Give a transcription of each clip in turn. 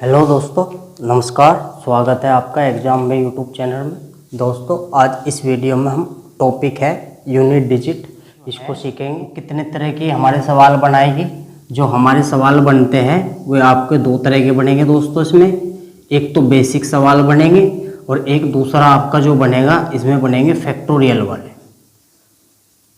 Hello दोस्तों, नमस्कार। स्वागत है आपका एग्जाम में यूट्यूब चैनल में। दोस्तों, आज इस वीडियो में हम टॉपिक है यूनिट डिजिट, इसको सीखेंगे। कितने तरह की हमारे सवाल बनाएगी। जो हमारे सवाल बनते हैं वे आपके दो तरह के बनेंगे दोस्तों। इसमें एक तो बेसिक सवाल बनेंगे और एक दूसरा आपका जो बनेगा इसमें बनेंगे फैक्टोरियल वाले।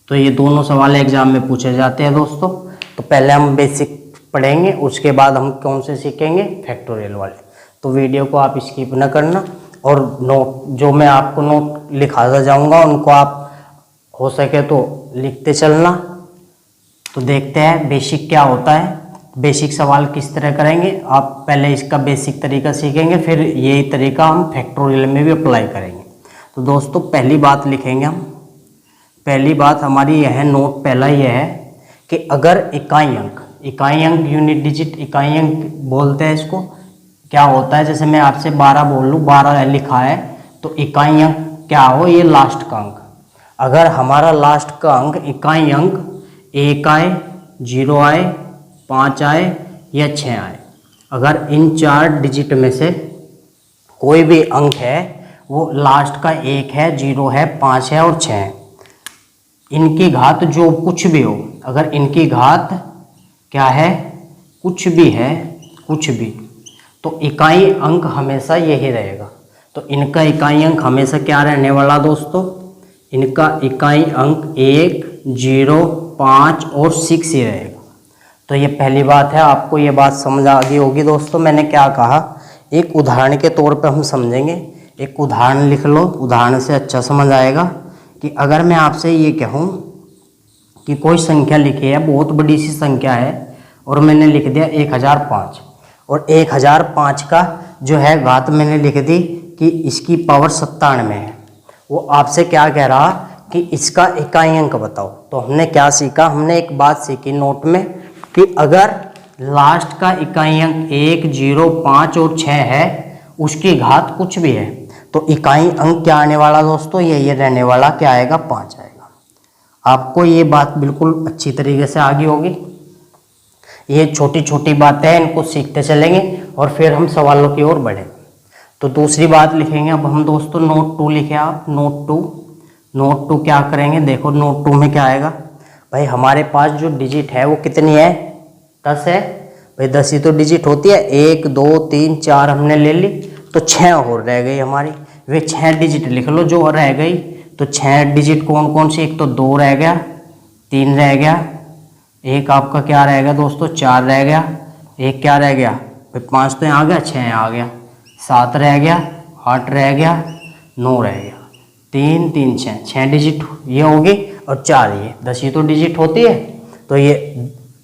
तो ये दोनों सवाल एग्जाम में पूछे जाते हैं दोस्तों। तो पहले हम बेसिक पढ़ेंगे, उसके बाद हम कौन से सीखेंगे, फैक्टोरियल वाले। तो वीडियो को आप स्किप न करना और नोट जो मैं आपको नोट लिखाता जाऊंगा उनको आप हो सके तो लिखते चलना। तो देखते हैं बेसिक क्या होता है, बेसिक सवाल किस तरह करेंगे। आप पहले इसका बेसिक तरीका सीखेंगे, फिर यही तरीका हम फैक्टोरियल में भी अप्लाई करेंगे। तो दोस्तों, पहली बात लिखेंगे हम। पहली बात हमारी यह है, नोट पहला यह है कि अगर इकाई अंक यूनिट डिजिट इकाई अंक बोलते हैं इसको। क्या होता है, जैसे मैं आपसे 12 बोल लूँ, 12 लिखा है, तो इकाई अंक क्या हो, ये लास्ट का अंक। अगर हमारा लास्ट का अंक इकाई अंक 1 आए, 0 आए, 5 आए या 6 आए, अगर इन 4 डिजिट में से कोई भी अंक है वो लास्ट का 1 है, 0 है, 5 है और 6 है, इनकी घात जो कुछ भी हो, अगर इनकी घात क्या है, कुछ भी है, कुछ भी, तो इकाई अंक हमेशा यही रहेगा। तो इनका इकाई अंक हमेशा क्या रहने वाला दोस्तों, इनका इकाई अंक 1, 0, 5 और 6 ही रहेगा। तो ये पहली बात है, आपको ये बात समझ आ गई होगी दोस्तों। मैंने क्या कहा, एक उदाहरण के तौर पे हम समझेंगे। एक उदाहरण लिख लो, उदाहरण से अच्छा समझ आएगा। कि अगर मैं आपसे ये कहूँ कि कोई संख्या लिखी है, बहुत बड़ी सी संख्या है, और मैंने लिख दिया 1005, और 1005 का जो है घात मैंने लिख दी कि इसकी पावर 97 है। वो आपसे क्या कह रहा कि इसका इकाई अंक बताओ। तो हमने क्या सीखा, हमने एक बात सीखी नोट में कि अगर लास्ट का इकाई अंक 1, 0, 5 और 6 है, उसकी घात कुछ भी है, तो इकाई अंक क्या आने वाला दोस्तों, ये रहने वाला क्या आएगा, 5 आएगा। आपको ये बात बिल्कुल अच्छी तरीके से आ गई होगी। ये छोटी छोटी बातें हैं, इनको सीखते चलेंगे और फिर हम सवालों की ओर बढ़ेंगे। तो दूसरी बात लिखेंगे अब हम दोस्तों, नोट 2 लिखे आप, नोट 2 क्या करेंगे, देखो नोट 2 में क्या आएगा भाई। हमारे पास जो डिजिट है वो कितनी है, 10 है भाई। 10 ही तो डिजिट होती है। 1, 2, 3, 4 हमने ले ली, तो 6 और रह गई हमारी। वे 6 डिजिट लिख लो जो रह गई। तो 6 डिजिट कौन कौन सी, एक तो 2 रह गया, 3 रह गया, एक आपका क्या रह गया दोस्तों, 4 रह गया, एक क्या रह गया भाई, 5 तो यहाँ आ गया, 6 आ गया, 7 रह गया, 8 रह गया, 9 रह गया। 3, 3, 6 डिजिट ये होगी, और 4 ये 10 ही तो डिजिट होती है। तो ये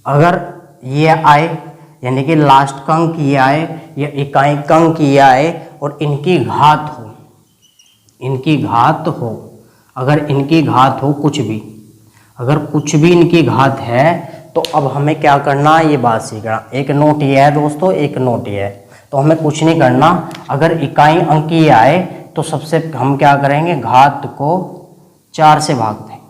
अगर ये आए, यानी कि लास्ट का अंक ये आए या इकाई का अंक ये आए और इनकी घात हो, अगर इनकी घात हो कुछ भी, अगर कुछ भी इनकी घात है, तो अब हमें क्या करना, ये बात सीखना। एक नोट ये है दोस्तों, एक नोट ये है। तो हमें कुछ नहीं करना, अगर इकाई अंक ये आए तो सबसे हम क्या करेंगे, घात को 4 से भाग देंगे।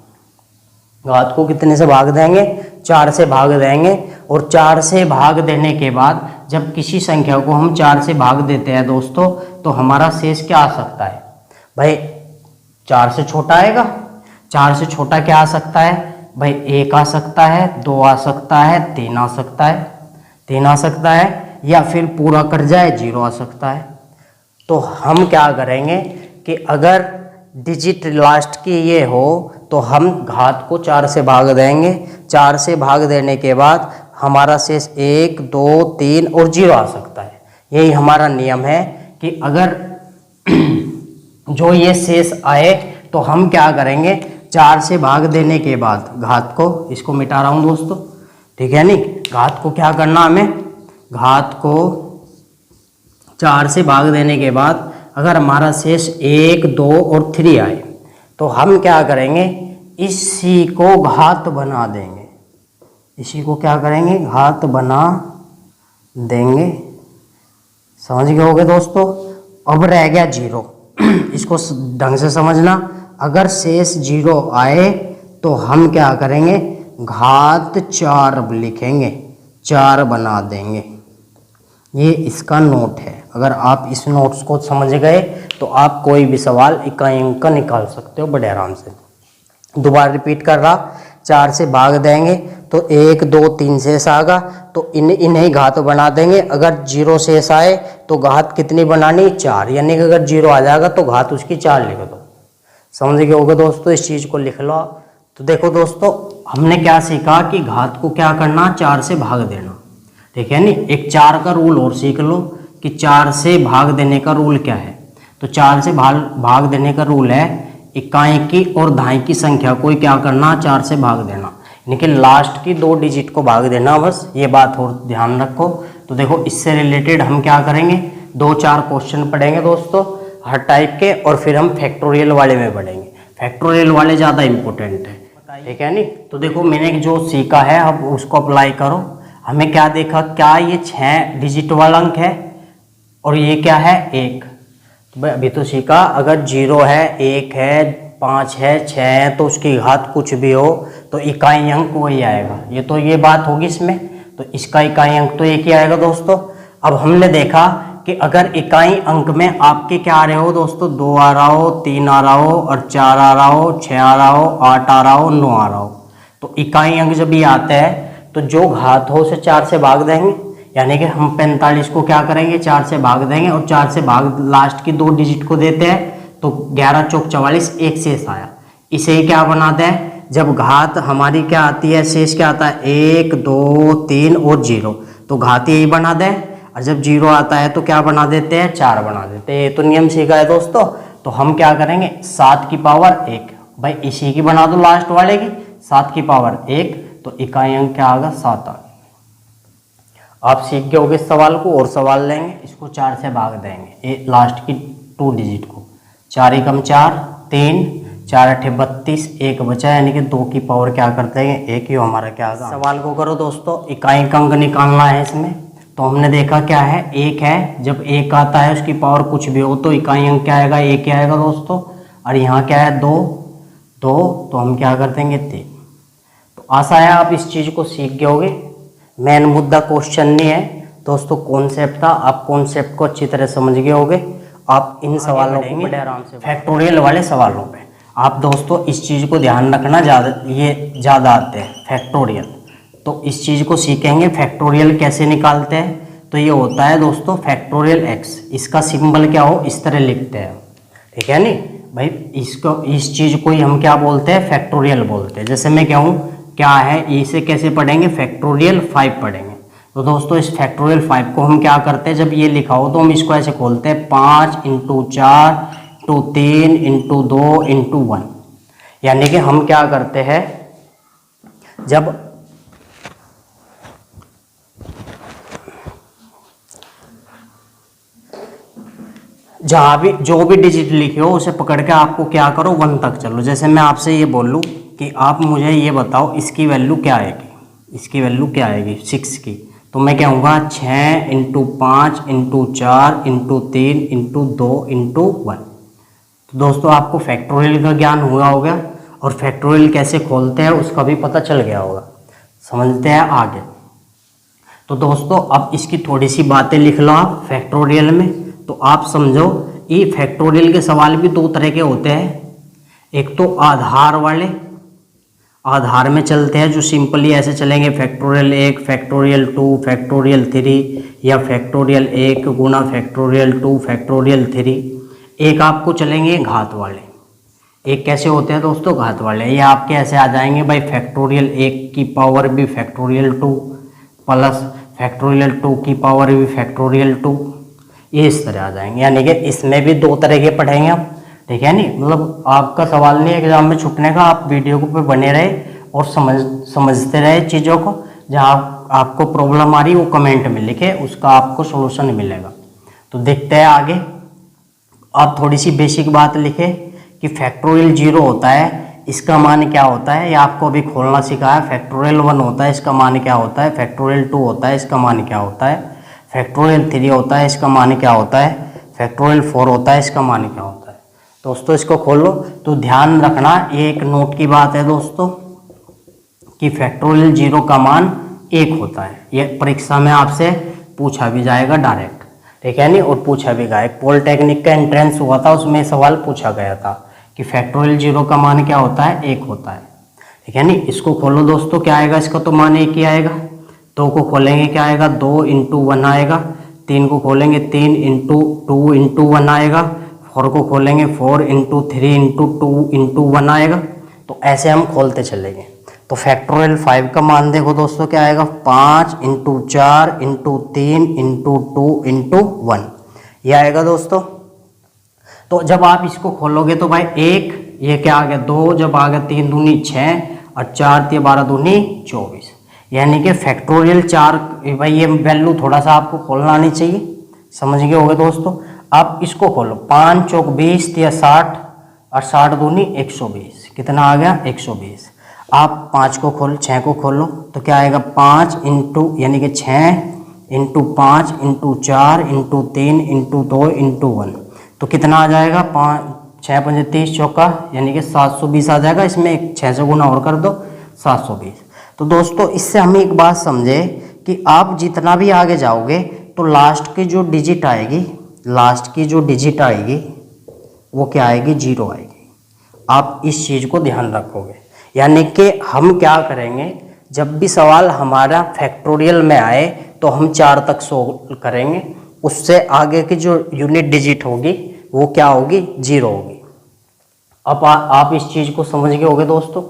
घात को कितने से भाग देंगे, 4 से भाग देंगे। और 4 से भाग देने के बाद जब किसी संख्या को हम 4 से भाग देते हैं दोस्तों, तो हमारा शेष क्या आ सकता है भाई, 4 से छोटा आएगा। 4 से छोटा क्या आ सकता है भाई, 1 आ सकता है, 2 आ सकता है, 3 आ सकता है, 3 आ सकता है, या फिर पूरा कर जाए 0 आ सकता है। तो हम क्या करेंगे कि अगर डिजिट लास्ट की ये हो तो हम घात को 4 से भाग देंगे। 4 से भाग देने के बाद हमारा शेष 1, 2, 3 और 0 आ सकता है। यही हमारा नियम है कि अगर जो ये शेष आए तो हम क्या करेंगे, 4 से भाग देने के बाद घात को, इसको मिटा रहा हूँ दोस्तों, ठीक है नहीं, घात को क्या करना हमें, घात को 4 से भाग देने के बाद अगर हमारा शेष 1, 2 और 3 आए, तो हम क्या करेंगे, इसी को घात बना देंगे। इसी को क्या करेंगे, घात बना देंगे। समझ गए होगे दोस्तों। अब रह गया 0, इसको ढंग से समझना। अगर शेष 0 आए तो हम क्या करेंगे, घात 4 लिखेंगे, 4 बना देंगे। ये इसका नोट है। अगर आप इस नोट्स को समझ गए तो आप कोई भी सवाल इकाई अंक का निकाल सकते हो बड़े आराम से। दोबारा रिपीट कर रहा, 4 से भाग देंगे तो 1 2 3 शेष आएगा, तो इन्हें घात बना देंगे। अगर 0 शेष आए तो घात कितनी बनानी, 4, यानी कि अगर 0 आ जाएगा तो घात उसकी 4 लिख दो। समझ गए होगे दोस्तों, इस चीज़ को लिख लो। तो देखो दोस्तों, हमने क्या सीखा कि घात को क्या करना, 4 से भाग देना। ठीक है नहीं, एक 4 का रूल और सीख लो कि 4 से भाग देने का रूल क्या है। तो 4 से भाग देने का रूल है इकाई की और दहाई की संख्या को क्या करना, 4 से भाग देना, यानी कि लास्ट की 2 डिजिट को भाग देना। बस ये बात और ध्यान रखो। तो देखो, इससे रिलेटेड हम क्या करेंगे, 2-4 क्वेश्चन पढ़ेंगे दोस्तों हर टाइप के, और फिर हम फैक्टोरियल वाले में पढ़ेंगे। फैक्टोरियल वाले ज़्यादा इंपॉर्टेंट है, ठीक है नहीं। तो देखो, मैंने जो सीखा है अब उसको अप्लाई करो। हमें क्या देखा, क्या ये 6 डिजिट वाला अंक है और ये क्या है, 1। तो अभी तो सीखा, अगर 0 है, 1 है, 5 है, 6 है, तो उसकी घात कुछ भी हो तो इकाई अंक वही आएगा। ये तो ये बात होगी इसमें, तो इसका इकाई अंक तो 1 ही आएगा दोस्तों। अब हमने देखा कि अगर इकाई अंक में आपके क्या आ रहे हो दोस्तों, 2 आ रहा हो, 3 आ रहा हो और 4 आ रहा हो, 6 आ रहा हो, 8 आ रहा हो, 9 आ रहा हो, तो इकाई अंक जब ये आता है तो जो घात हो उसे 4 से भाग देंगे, यानी कि हम 45 को क्या करेंगे, 4 से भाग देंगे, और 4 से भाग लास्ट की 2 डिजिट को देते हैं, तो 11 चौक 44, 1 शेष आया। इसे ही क्या बनाते हैं, जब घात हमारी क्या आती है, शेष क्या आता है, 1 2 3 और 0, तो घात यही बना दें, और जब 0 आता है तो क्या बना देते हैं, 4 बना देते हैं। ये तो नियम सीखा है दोस्तों। तो हम क्या करेंगे, 7 की पावर 1, भाई इसी की बना दो लास्ट वाले की, 7 की पावर 1, तो इकाई अंक क्या आएगा, 7 आ गया। आप सीख गए होगे इस सवाल को, और सवाल लेंगे, इसको 4 से भाग देंगे ये लास्ट की 2 डिजिट को, 4 एकम 4, 3, 4 अठे 32, 1 बचा, यानी कि 2 की पावर क्या करते हैं, 1 ही हमारा क्या आएगा। सवाल को करो दोस्तों, इकाई का अंक निकालना है इसमें। तो हमने देखा क्या है, 1 है, जब 1 आता है उसकी पावर कुछ भी हो तो इकाई अंक क्या आएगा, 1 ही आएगा दोस्तों। और यहाँ क्या है, 2, तो हम क्या कर देंगे, 3। तो आशा है आप इस चीज़ को सीख गए होगे। मेन मुद्दा क्वेश्चन नहीं है दोस्तों, कॉन्सेप्ट था। आप कॉन्सेप्ट को अच्छी तरह समझ गए होगे। आप इन सवालों को बड़े आराम से, फैक्टोरियल वाले सवालों पे आप दोस्तों इस चीज़ को ध्यान रखना, ज़्यादा आते हैं फैक्टोरियल, तो इस चीज़ को सीखेंगे। फैक्टोरियल कैसे निकालते हैं, तो ये होता है दोस्तों फैक्टोरियल x, इसका सिंबल क्या हो, इस तरह लिखते हैं, ठीक है नहीं भाई। इसको, इस चीज़ को ही हम क्या बोलते हैं, फैक्टोरियल बोलते हैं। जैसे मैं कहूँ क्या है, इसे कैसे पढ़ेंगे, फैक्टोरियल 5 पढ़ेंगे। तो दोस्तों इस फैक्टोरियल 5 को हम क्या करते हैं, जब ये लिखा हो तो हम इसको ऐसे खोलते हैं, 5 × 4 × 3 × 2 × 1, यानी कि हम क्या करते हैं, जब जहाँ भी जो भी डिजिट लिखे हो उसे पकड़ के आपको क्या करो, 1 तक चलो। जैसे मैं आपसे ये बोलूँ कि आप मुझे ये बताओ इसकी वैल्यू क्या आएगी, इसकी वैल्यू क्या आएगी 6 की, तो मैं कहूँगा 6 × 5 × 4 × 3 × 2 × 1। तो दोस्तों आपको फैक्टोरियल का ज्ञान हुआ होगा, और फैक्टोरियल कैसे खोलते हैं उसका भी पता चल गया होगा। समझते हैं आगे। तो दोस्तों अब इसकी थोड़ी सी बातें लिख लो आप फैक्टोरियल में, तो आप समझो ये फैक्टोरियल के सवाल भी 2 तरह के होते हैं। एक तो आधार वाले, आधार में चलते हैं जो सिंपली ऐसे चलेंगे, फैक्टोरियल 1 फैक्टोरियल 2 फैक्टोरियल 3, या फैक्टोरियल 1 गुना फैक्टोरियल 2 फैक्टोरियल 3। एक आपको चलेंगे घात वाले। एक कैसे होते हैं दोस्तों, घात वाले। ये आपके ऐसे आ जाएंगे भाई, फैक्टोरियल 1 की पावर भी फैक्टोरियल 2 प्लस फैक्टोरियल 2 की पावर भी फैक्टोरियल 2, ये इस तरह आ जाएंगे। यानी कि इसमें भी 2 तरह के पढ़ेंगे आप, ठीक है नहीं। मतलब आपका सवाल नहीं एग्जाम में छूटने का, आप वीडियो को पे बने रहे और समझते रहे चीज़ों को। जहाँ आपको प्रॉब्लम आ रही वो कमेंट में लिखे, उसका आपको सोल्यूशन मिलेगा। तो देखते हैं आगे। आप थोड़ी सी बेसिक बात लिखे कि फैक्टोरियल 0 होता है, इसका मान क्या होता है, ये आपको अभी खोलना सिखाया। फैक्टोरियल 1 होता है, इसका मान क्या होता है। फैक्टोरियल 2 होता है, इसका मान क्या होता है। फैक्टोरियल 3 होता है, इसका मान क्या होता है। फैक्टोरियल 4 होता है, इसका मान क्या होता है। दोस्तों इसको खोलो तो ध्यान रखना, ये एक नोट की बात है दोस्तों कि फैक्टोरियल 0 का मान 1 होता है। ये परीक्षा में आपसे पूछा भी जाएगा डायरेक्ट, ठीक है नहीं, और पूछा भी गया। एक पॉलिटेक्निक का एंट्रेंस हुआ था, उसमें सवाल पूछा गया था कि फैक्टोरियल 0 का मान क्या होता है, 1 होता है, ठीक है नहीं। इसको खोलो दोस्तों, क्या आएगा, इसका तो मान 1 ही आएगा। 2 को खोलेंगे क्या आएगा, 2 × 1 आएगा। 3 को खोलेंगे 3 × 2 × 1 आएगा। 4 को खोलेंगे 4 × 3 × 2 × 1 आएगा। तो ऐसे हम खोलते चलेंगे। तो फैक्टोरियल 5 का मान देखो दोस्तों क्या आएगा, 5 × 4 × 3 × 2 × 1 ये आएगा दोस्तों। तो जब आप इसको खोलोगे तो भाई 1, ये क्या आ गया 2, जब आ गया 3 दूनी 6 और 4 3 12 दूनी 24, यानी कि फैक्टोरियल 4। भाई ये वैल्यू थोड़ा सा आपको खोलना आनी चाहिए, समझ गए होगे दोस्तों। आप इसको खोलो, 5 चौक 20 या 60 और 60 दूनी 120, कितना आ गया 120। आप 5 को खोल 6 को खोलो तो क्या आएगा 5 यानी कि 6 × 5 × 4 × 3 × 2 × 1, तो कितना आ जाएगा 6 × 5 30 चौका यानी कि 720 आ जाएगा। इसमें 6 से गुना और कर दो 720। तो दोस्तों इससे हम एक बात समझे कि आप जितना भी आगे जाओगे तो लास्ट की जो डिजिट आएगी वो क्या आएगी, 0 आएगी। आप इस चीज़ को ध्यान रखोगे, यानी कि हम क्या करेंगे, जब भी सवाल हमारा फैक्टोरियल में आए तो हम 4 तक सोल्व करेंगे, उससे आगे की जो यूनिट डिजिट होगी वो क्या होगी, 0 होगी। अब आप इस चीज़ को समझ गए होगे दोस्तों,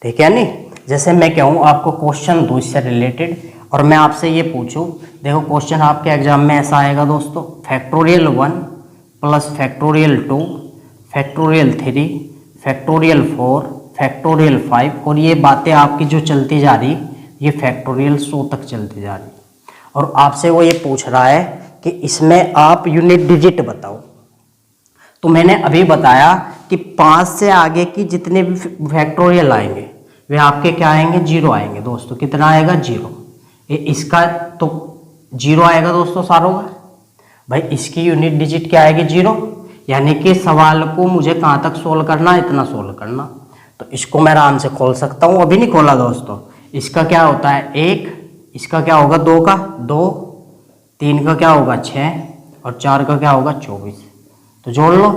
ठीक है नहीं। जैसे मैं कहूँ आपको क्वेश्चन दूँ इससे रिलेटेड और मैं आपसे ये पूछूं, देखो क्वेश्चन आपके एग्जाम में ऐसा आएगा दोस्तों, factorial 1 + factorial 2 factorial 3 factorial 4 factorial 5, और ये बातें आपकी जो चलती जा रही ये फैक्टोरियल 100 तक चलती जा रही, और आपसे वो ये पूछ रहा है कि इसमें आप यूनिट डिजिट बताओ। तो मैंने अभी बताया कि 5 से आगे की जितने भी फैक्टोरियल आएंगे वे आपके क्या आएंगे, 0 आएंगे दोस्तों। कितना आएगा, 0। इसका तो 0 आएगा दोस्तों सारों का। भाई इसकी यूनिट डिजिट क्या आएगी, 0, यानी कि सवाल को मुझे कहाँ तक सोल्व करना, इतना सोल्व करना। तो इसको मैं आराम से खोल सकता हूँ, अभी नहीं खोला दोस्तों। इसका क्या होता है 1, इसका क्या होगा 2 का 2, 3 का क्या होगा 6 और 4 का क्या होगा 24। तो जोड़ लो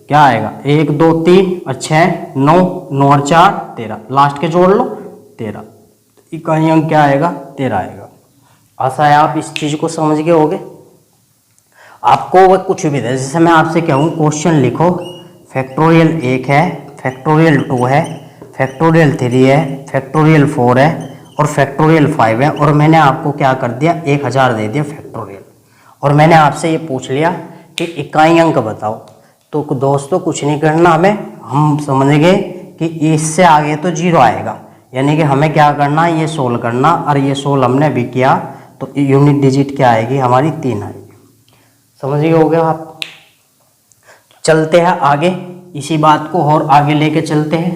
क्या आएगा, 1 2 3 और 6 9 9 और 4 13, लास्ट के जोड़ लो 13। इकाई अंक क्या आएगा, 13 आएगा। आशा है आप इस चीज़ को समझ गए होगे। आपको वह कुछ भी दे, जैसे मैं आपसे कहूँ क्वेश्चन लिखो, फैक्टोरियल 1 है, फैक्टोरियल 2 है, फैक्टोरियल 3 है, फैक्टोरियल 4 है और फैक्टोरियल 5 है, और मैंने आपको क्या कर दिया 1000 दे दिया फैक्टोरियल, और मैंने आपसे ये पूछ लिया कि इकाई अंक बताओ। तो दोस्तों कुछ नहीं करना हमें, हम समझ गए कि इससे आगे तो 0 आएगा, यानी कि हमें क्या करना, ये सोल्व करना, और ये सोल्व हमने भी किया तो यूनिट डिजिट क्या आएगी हमारी, 3 आएगी। समझ गए हो गया आप। चलते हैं आगे, इसी बात को और आगे लेके चलते हैं।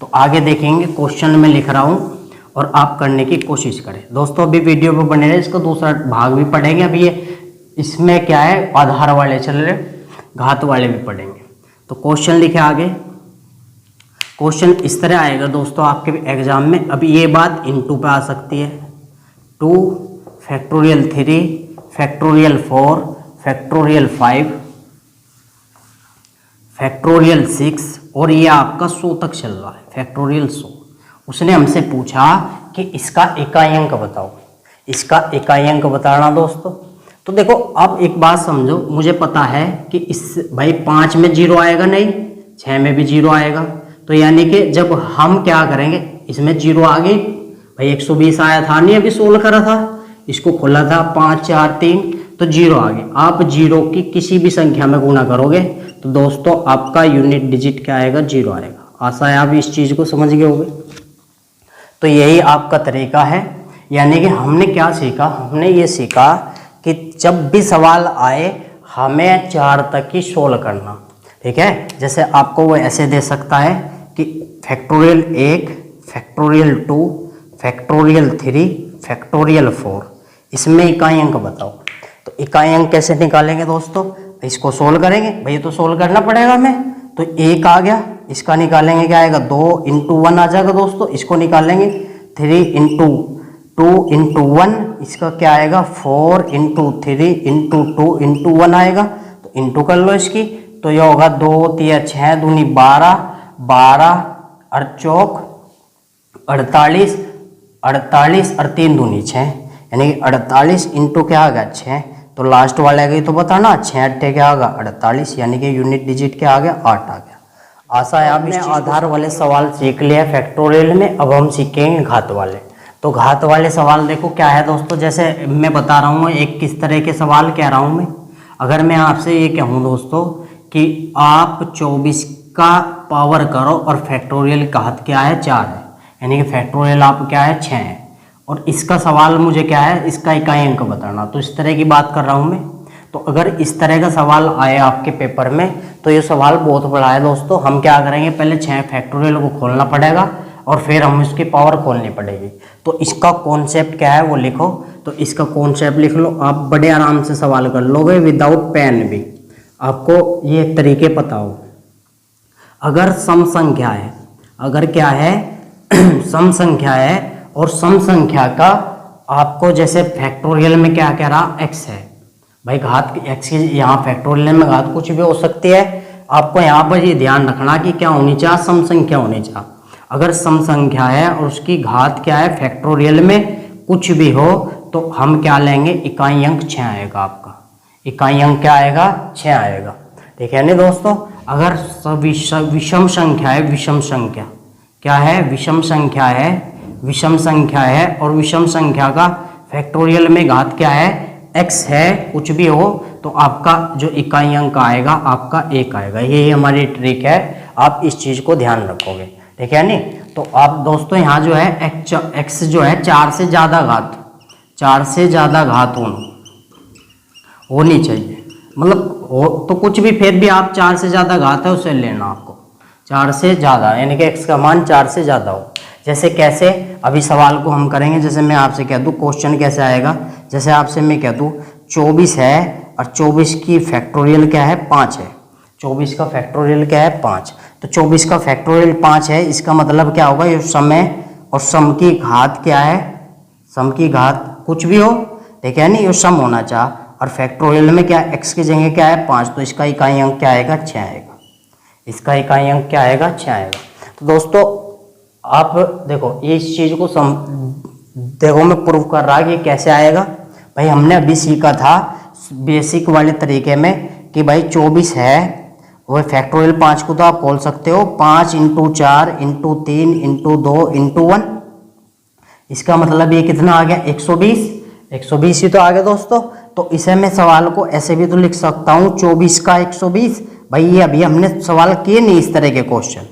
तो आगे देखेंगे, क्वेश्चन में लिख रहा हूँ और आप करने की कोशिश करें दोस्तों। अभी वीडियो पे बने रहे, इसका दूसरा भाग भी पढ़ेंगे। अभी ये इसमें क्या है, आधार वाले चल रहे, घात वाले भी पढ़ेंगे। तो क्वेश्चन लिखे आगे। क्वेश्चन इस तरह आएगा दोस्तों आपके एग्जाम में। अभी ये बात इनटू पे आ सकती है, 2 फैक्टोरियल 3 फैक्टोरियल 4 फैक्टोरियल 5 फैक्टोरियल 6, और ये आपका 100 तक चल रहा है, फैक्टोरियल 100। उसने हमसे पूछा कि इसका इकाई अंक बताओ, इसका इकाई अंक बताना दोस्तों। तो देखो आप एक बात समझो, मुझे पता है कि इस भाई 5 में 0 आएगा नहीं, 6 में भी 0 आएगा, तो यानी कि जब हम क्या करेंगे, इसमें 0 आ गई भाई, 120 आया था नहीं, अभी सोल्व करा था, इसको खोला था 5 4 3, तो 0 आ गए। आप 0 की किसी भी संख्या में गुणा करोगे तो दोस्तों आपका यूनिट डिजिट क्या आएगा, 0 आएगा। आशा है आप इस चीज़ को समझ गए होंगे। तो यही आपका तरीका है, यानी कि हमने क्या सीखा, हमने ये सीखा कि जब भी सवाल आए हमें 4 तक ही सोल्व करना, ठीक है। जैसे आपको वो ऐसे दे सकता है कि फैक्टोरियल 1 फैक्टोरियल 2 फैक्टोरियल 3 फैक्टोरियल 4, इसमें इकाई अंक बताओ। तो इकाई अंक कैसे निकालेंगे दोस्तों, इसको सोल्व करेंगे, भैया तो सोल्व करना पड़ेगा हमें। तो 1 आ गया, इसका निकालेंगे क्या आएगा, 2 × 1 आ जाएगा दोस्तों, इसको निकालेंगे 3 × 2 × 1 इसका क्या आएगा 4 इंटू 3 इंटू 2 इंटू 1 आएगा, तो इंटू कर लो इसकी, तो ये होगा 2 3 6 दूनी 12, 12 और चौक 48, 48 और 3 दूनी 6, यानी कि 48 इंटू क्या आ गया 6, तो लास्ट वाले आ गई तो बताना 6 अट्ठे क्या आ गया 48, यानी कि यूनिट डिजिट क्या आ गया 8 आ गया। आशा है आपने आधार वाले सवाल सीख लिया फैक्टोरियल में। अब हम सीखेंगे घात वाले। तो घात वाले सवाल देखो क्या है दोस्तों, जैसे मैं बता रहा हूँ एक किस तरह के सवाल कह रहा हूँ मैं। अगर मैं आपसे ये कहूँ दोस्तों कि आप 24 का पावर करो और फैक्टोरियल घात क्या है 4 है, यानी कि फैक्टोरियल आप क्या है 6 है, और इसका सवाल मुझे क्या है इसका इकाई अंक बताना। तो इस तरह की बात कर रहा हूँ मैं। तो अगर इस तरह का सवाल आए आपके पेपर में तो ये सवाल बहुत बड़ा है दोस्तों। हम क्या करेंगे, पहले 6 फैक्टोरियल को खोलना पड़ेगा और फिर हम इसकी पावर खोलनी पड़ेगी। तो इसका कॉन्सेप्ट क्या है वो लिखो। तो इसका कॉन्सेप्ट लिख लो, आप बड़े आराम से सवाल कर लोगे विदाउट पेन भी, आपको ये तरीके पता हो। अगर सम संख्या है, अगर क्या है सम संख्या है और सम संख्या का आपको जैसे फैक्टोरियल में क्या कह रहा x है भाई, घात x की यहाँ फैक्टोरियल में घात कुछ भी हो सकती है। आपको यहाँ पर ये ध्यान रखना कि क्या होनी चाहिए, सम संख्या होनी चाहिए। अगर सम संख्या है और उसकी घात क्या है फैक्टोरियल में कुछ भी हो तो हम क्या लेंगे, इकाई अंक 6 आएगा आपका। इकाई अंक क्या आएगा 6 आएगा, ठीक है नहीं दोस्तों। अगर विषम संख्या है, विषम संख्या क्या है, विषम संख्या है, विषम संख्या है और विषम संख्या का फैक्टोरियल में घात क्या है x है, कुछ भी हो तो आपका जो इकाई अंक आएगा आपका 1 आएगा। यही हमारी ट्रिक है, आप इस चीज़ को ध्यान रखोगे, ठीक है नहीं। तो आप दोस्तों यहाँ जो है x जो है 4 से ज़्यादा घात, 4 से ज़्यादा घात होनी चाहिए, मतलब हो तो कुछ भी, फिर भी आप 4 से ज़्यादा घात है उसे लेना आपको, 4 से ज़्यादा, यानी कि x का मान 4 से ज़्यादा हो। जैसे कैसे, अभी सवाल को हम करेंगे। जैसे मैं आपसे कह दूँ क्वेश्चन कैसे आएगा, जैसे आपसे मैं कह दूँ 24 है और 24 की फैक्टोरियल क्या है 5 है, 24 का फैक्टोरियल क्या है 5, तो 24 का फैक्टोरियल 5 है, इसका मतलब क्या होगा, ये सम है और सम की घात क्या है, सम की घात कुछ भी हो, ठीक है नहीं, ये सम होना चाहिए। और फैक्टोरियल में क्या x की जगह क्या है 5, तो इसका इकाई अंक क्या आएगा 6 आएगा, इसका इकाई अंक क्या आएगा 6 आएगा। तो दोस्तों आप देखो इस चीज़ को देखो मैं प्रूव कर रहा कि कैसे आएगा भाई। हमने अभी सीखा था बेसिक वाले तरीके में कि भाई 24 है वो फैक्टोरियल 5 को तो आप खोल सकते हो 5 इंटू 4 इंटू 3 इंटू 2 इंटू 1, इसका मतलब ये कितना आ गया 120, 120 ही तो आ गया दोस्तों। तो इसे मैं सवाल को ऐसे भी तो लिख सकता हूँ 24 का 120। भाई ये अभी हमने सवाल किए नहीं इस तरह के क्वेश्चन,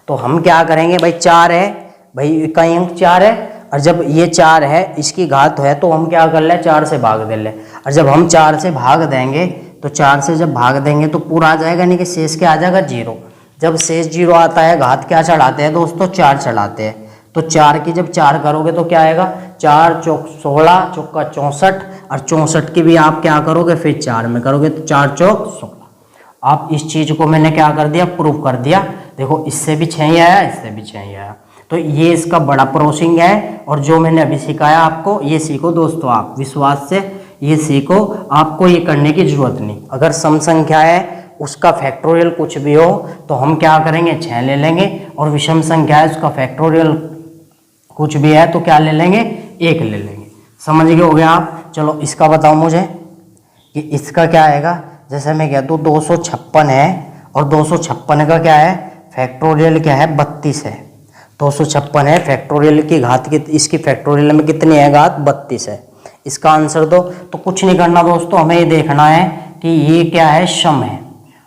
तो हम क्या करेंगे भाई 4 है, भाई इकाई अंक 4 है, और जब ये 4 है इसकी घात है तो हम क्या कर ले 4 से भाग दे ले, और जब हम 4 से भाग देंगे तो 4 से जब भाग देंगे तो पूरा आ जाएगा, नहीं कि शेष क्या आ जाएगा 0। जब शेष 0 आता है घात क्या चढ़ाते हैं दोस्तों 4 चढ़ाते हैं, तो 4 की जब 4 करोगे तो क्या आएगा 4 चौक 16 चौका 64, और 64 की भी आप क्या करोगे फिर 4 में करोगे तो 4 चौक 16। आप इस चीज़ को मैंने क्या कर दिया प्रूफ कर दिया। देखो इससे भी 6 ही आया, इससे भी 6 ही आया, तो ये इसका बड़ा प्रोसेसिंग है। और जो मैंने अभी सिखाया आपको ये सीखो दोस्तों, आप विश्वास से ये सीखो, आपको ये करने की जरूरत नहीं। अगर सम संख्या है उसका फैक्टोरियल कुछ भी हो तो हम क्या करेंगे 6 ले लेंगे, और विषम संख्या है उसका फैक्टोरियल कुछ भी है तो क्या ले लेंगे 1 ले लेंगे। समझ गए हो गया आप। चलो इसका बताओ मुझे कि इसका क्या आएगा। जैसे मैं कह दूँ 256 है और 256 का क्या है फैक्टोरियल क्या है 32 है, 256 है फैक्टोरियल की घात की, इसकी फैक्टोरियल में कितनी है घात 32 है। इसका आंसर दो। तो कुछ नहीं करना दोस्तों, हमें ये देखना है कि ये क्या है सम है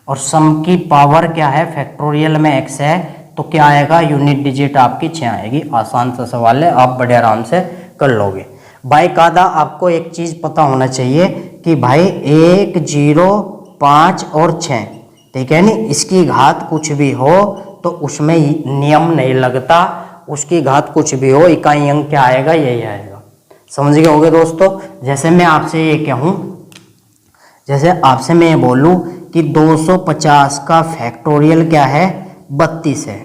और सम की पावर क्या है फैक्टोरियल में x है, तो क्या आएगा यूनिट डिजिट आपकी 6 आएगी। आसान सा सवाल है, आप बड़े आराम से कर लोगे। बाय कायदा आपको एक चीज़ पता होना चाहिए कि भाई 1 0 5 और 6, ठीक है नहीं, इसकी घात कुछ भी हो तो उसमें नियम नहीं लगता, उसकी घात कुछ भी हो इकाई अंक क्या आएगा यही आएगा। समझ गए होगे दोस्तों। जैसे मैं आपसे ये कहूँ, जैसे आपसे मैं ये बोलूँ कि 250 का फैक्टोरियल क्या है 32 है,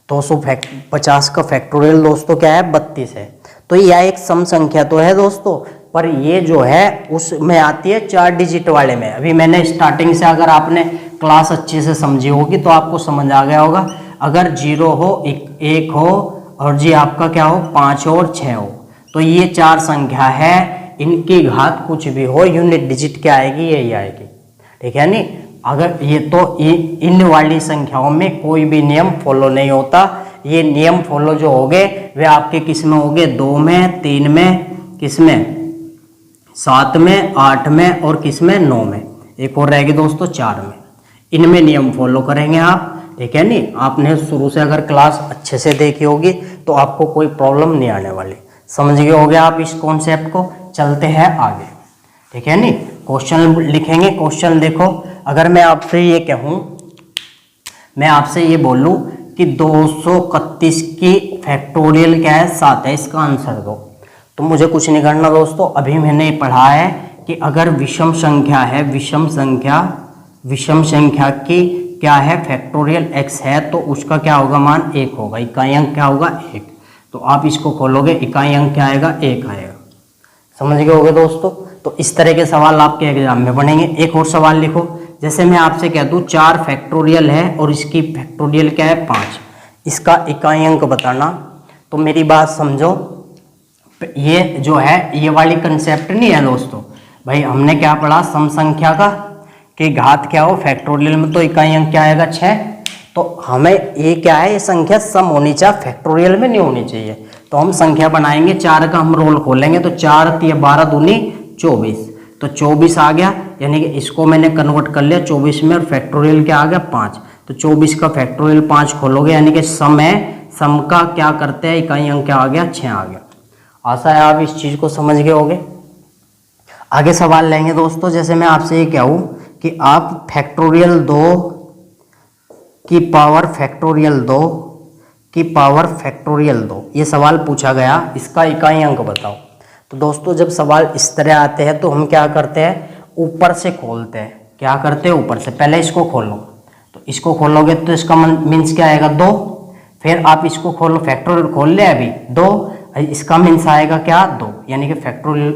250 का फैक्टोरियल दोस्तों क्या है 32 है, तो यह एक सम संख्या तो है दोस्तों, पर ये जो है उसमें आती है 4 डिजिट वाले में। अभी मैंने स्टार्टिंग से, अगर आपने क्लास अच्छे से समझी होगी तो आपको समझ आ गया होगा। अगर 0 हो, 1 हो और जी आपका क्या हो 5 हो और 6 हो, तो ये 4 संख्या है, इनकी घात कुछ भी हो यूनिट डिजिट क्या आएगी, यही आएगी। ठीक है नहीं। अगर ये तो इन वाली संख्याओं में कोई भी नियम फॉलो नहीं होता। ये नियम फॉलो जो होंगे वे आपके किस में होंगे, 2 में, 3 में, किस में 7 में, 8 में और किस में 9 में। एक और रहेगी दोस्तों 4 में। इनमें नियम फॉलो करेंगे आप। ठीक है नहीं। आपने शुरू से अगर क्लास अच्छे से देखी होगी तो आपको कोई प्रॉब्लम नहीं आने वाली। समझ गए होगे आप इस कॉन्सेप्ट को। चलते हैं आगे। ठीक है नहीं। क्वेश्चन लिखेंगे। क्वेश्चन देखो, अगर मैं आपसे ये कहूँ, मैं आपसे ये बोलूँ कि 231 की फैक्टोरियल क्या है, 7 है, इसका आंसर दो, तो मुझे कुछ नहीं करना दोस्तों। अभी मैंने पढ़ा है कि अगर विषम संख्या है, विषम संख्या की क्या है फैक्टोरियल x है, तो उसका क्या होगा, मान 1 होगा। इकाई अंक क्या होगा, 1। तो आप इसको खोलोगे, इकाई अंक क्या आएगा, 1 आएगा। समझ गए होगे दोस्तों। तो इस तरह के सवाल आपके एग्जाम में बनेंगे। एक और सवाल लिखो, जैसे मैं आपसे कह दूं 4 फैक्टोरियल है और इसकी फैक्टोरियल क्या है 5, इसका इकाई अंक बताना। तो मेरी बात समझो, ये जो है ये वाली कंसेप्ट नहीं है दोस्तों। भाई हमने क्या पढ़ा, सम संख्या का कि घात क्या हो फैक्टोरियल में, तो इकाई अंक क्या आएगा 6। तो हमें ये क्या है, ये संख्या सम होनी चाहिए, फैक्टोरियल में नहीं होनी चाहिए। तो हम संख्या बनाएंगे, 4 का हम रोल खोलेंगे, तो 4 × 12 दूनी 24, तो 24 आ गया। यानी कि इसको मैंने कन्वर्ट कर लिया 24 में, और फैक्टोरियल क्या आ गया 5। तो 24 का फैक्टोरियल 5 खोलोगे, यानी कि सम है, सम का क्या करते हैं, इकाई अंक क्या आ गया 6 आ गया। आशा है आप इस चीज़ को समझ गए होगे। आगे सवाल लेंगे दोस्तों। जैसे मैं आपसे ये कहूँ कि आप फैक्टोरियल 2 की पावर फैक्टोरियल 2 की पावर फैक्टोरियल 2, ये सवाल पूछा गया, इसका इकाई अंक बताओ। तो दोस्तों जब सवाल इस तरह आते हैं तो हम क्या करते हैं, ऊपर से खोलते हैं। क्या करते हैं, ऊपर से। पहले इसको खोलो, तो इसको खोलोगे तो इसका मीन्स क्या आएगा 2। फिर आप इसको खोलो, फैक्टोरियल खोल ले अभी 2, इसका मीन्स आएगा क्या 2, यानी कि फैक्टोरियल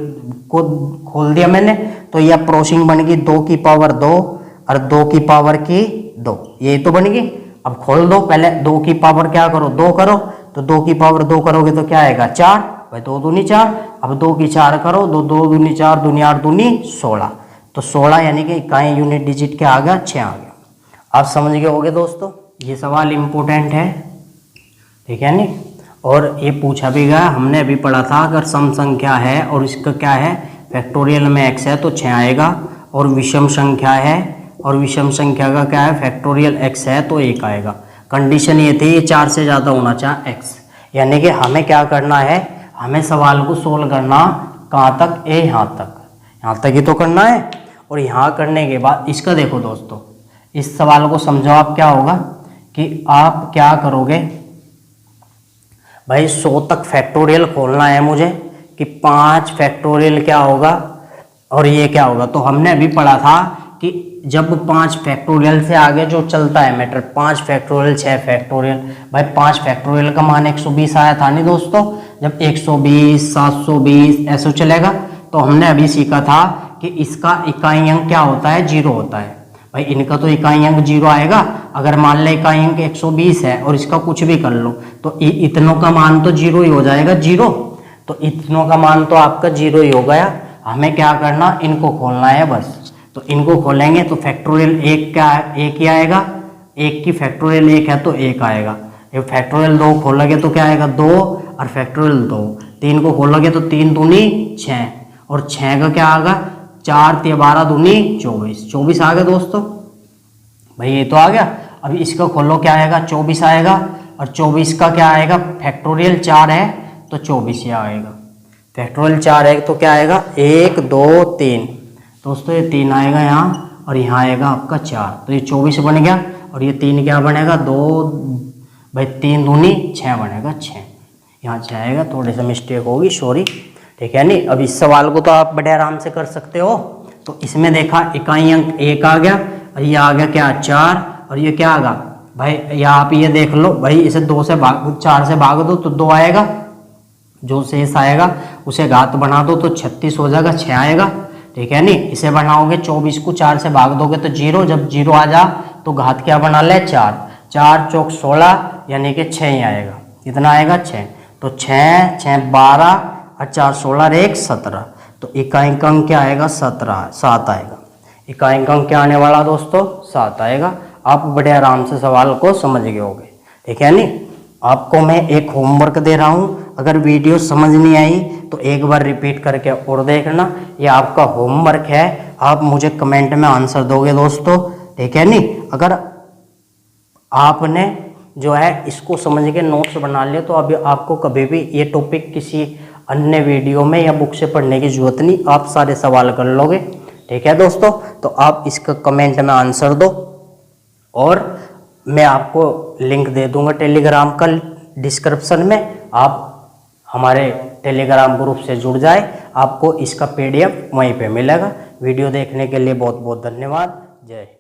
को खोल दिया मैंने, तो यह अप्रोचिंग बन गई 2 की पावर 2 और 2 की पावर की 2, ये तो बन गई। अब खोल दो, पहले 2 की पावर क्या करो 2 करो, तो 2 की पावर 2 करोगे तो क्या आएगा 4, भाई 2 दूनी 4। अब 2 की 4 करो, 2 दूनी 4, दूनी 8 दूनी 16, तो 16 यानी कि इकाई यूनिट डिजिट क्या आ गया 6 आ गया। आप समझ गए होगे दोस्तों, ये सवाल इम्पोर्टेंट है। ठीक है नहीं। और ये पूछा भी गया, हमने अभी पढ़ा था, अगर सम संख्या है और इसका क्या है फैक्टोरियल में x है तो 6 आएगा, और विषम संख्या है और विषम संख्या का क्या है फैक्टोरियल x है तो 1 आएगा। कंडीशन ये थी, ये 4 से ज़्यादा होना चाहिए x, यानी कि हमें क्या करना है, हमें सवाल को सोल्व करना कहाँ तक, यहाँ तक ही तो करना है। और यहाँ करने के बाद इसका देखो दोस्तों, इस सवाल को समझो आप, क्या होगा कि आप क्या करोगे भाई, 100 तक फैक्टोरियल खोलना है मुझे, कि 5 फैक्टोरियल क्या होगा और ये क्या होगा। तो हमने अभी पढ़ा था कि जब 5 फैक्टोरियल से आगे जो चलता है मैटर, 5 फैक्टोरियल 6 फैक्टोरियल, भाई 5 फैक्टोरियल का मान 120 आया था नहीं दोस्तों। जब 120 720 ऐसा चलेगा, तो हमने अभी सीखा था कि इसका इकाई अंक क्या होता है 0 होता है। भाई इनका तो इकाई अंक 0 आएगा। अगर मान ले इकाई अंक 120 है और इसका कुछ भी कर लो, तो इतनों का मान तो 0 ही हो जाएगा 0। तो इतनों का मान तो आपका 0 ही हो गया। हमें क्या करना, इनको खोलना है बस। तो इनको खोलेंगे तो फैक्टोरियल 1 क्या है, 1 ही आएगा। 1 की फैक्टोरियल 1 है तो 1 आएगा। ये फैक्टोरियल 2 खोलोगे तो क्या आएगा 2, और फैक्टोरियल 2। 3 को खोलोगे तो 3 दूनी 6, और 6 का क्या आएगा 4 × 12 दूनी 24, 24 आ गया दोस्तों। भाई ये तो आ गया। अभी इसको खोलो, क्या आएगा 24 आएगा, और 24 का क्या आएगा फैक्टोरियल 4 है तो 24 ही आएगा। फैक्टोरियल 4 है तो क्या आएगा 1 2 3 दोस्तों, ये 3 आएगा यहाँ, और यहाँ आएगा आपका 4, तो ये 24 बन गया। और ये 3 क्या बनेगा 2, भाई 3 दूनी 6 बनेगा 6, यहाँ 6 आएगा। थोड़ी सी मिस्टेक होगी, सॉरी। ठीक है नहीं। अब इस सवाल को तो आप बड़े आराम से कर सकते हो। तो इसमें देखा इकाई अंक 1 आ गया, और ये आ गया क्या 4, और ये क्या आएगा भाई, या आप ये देख लो भाई, इसे 4 से भाग दो तो 2 आएगा जो शेष आएगा, उसे घात बना दो तो 36 हो जाएगा, 6 आएगा, ठीक है नहीं। इसे बनाओगे 24 को 4 से भाग दोगे तो 0, जब 0 आ जा तो घात क्या बना ले 4, 4 चौक 16 यानी कि 6 ही आएगा। कितना आएगा 6, तो 6 6 12 और 4 16 और 1 17, तो इकाई अंक क्या आएगा 7 आएगा। इकाई अंक क्या आने वाला दोस्तों 7 आएगा। आप बड़े आराम से सवाल को समझ गए होगे, ठीक है नहीं। आपको मैं एक होमवर्क दे रहा हूँ, अगर वीडियो समझ नहीं आई तो एक बार रिपीट करके और देखना, ये आपका होमवर्क है। आप मुझे कमेंट में आंसर दोगे दोस्तों, ठीक है नहीं। अगर आपने जो है इसको समझ के नोट्स बना लिया तो अभी आपको कभी भी ये टॉपिक किसी अन्य वीडियो में या बुक से पढ़ने की जरूरत नहीं, आप सारे सवाल कर लोगे, ठीक है दोस्तों। तो आप इसका कमेंट में आंसर दो और मैं आपको लिंक दे दूंगा टेलीग्राम का डिस्क्रिप्शन में, आप हमारे टेलीग्राम ग्रुप से जुड़ जाए, आपको इसका PDF वहीं पे मिलेगा। वीडियो देखने के लिए बहुत बहुत धन्यवाद। जय हिंद।